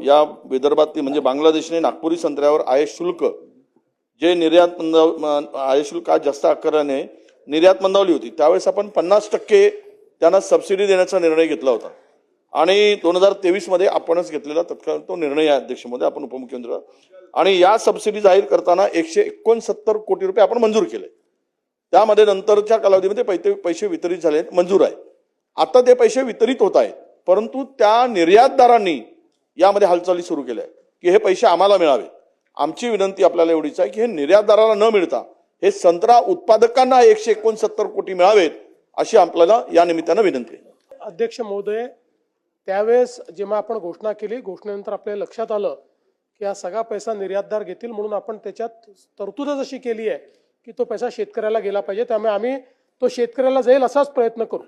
या विदर्भातील म्हणजे बांगलादेशने नागपुरी संत्र्यावर आयात शुल्क जे आयात शुल्क जास्त आकाराने निर्यात मंदावली होती, त्यावेळेस आपण 50% त्यांना सबसिडी देण्याचा निर्णय घेतला होता आणि 2023 मध्ये आपणच घेतलेला तत्काळ तो निर्णय आहे अध्यक्ष महोदय, आपण उपमुख्यमंत्री आणि या सबसिडी जाहीर करताना 169 कोटी रुपये आपण मंजूर केले। त्यामध्ये नंतरच्या कालावधीमध्ये पैसे वितरित झाले, मंजूर आहे। आता ते पैसे वितरित होत आहेत, परंतु त्या निर्यातदारांनी यामध्ये हालचाली सुरू केल्या की हे पैसे आम्हाला मिळावे। आमची विनंती आपल्याला एवढीच आहे की हे निर्यातदाराला न मिळता हे संत्रा उत्पादकांना 169 कोटी मिळावेत अशी आपल्याला या निमित्तानं विनंती आहे। अध्यक्ष महोदय, त्यावेळेस जेव्हा आपण घोषणा केली, घोषणेनंतर आपल्या लक्षात आलं की हा सगळा पैसा निर्यातदार घेतील, म्हणून आपण त्याच्यात तरतूदच अशी केली आहे की तो पैसा शेतकऱ्याला गेला पाहिजे। त्यामुळे आम्ही तो शेतकऱ्याला जाईल असाच प्रयत्न करू।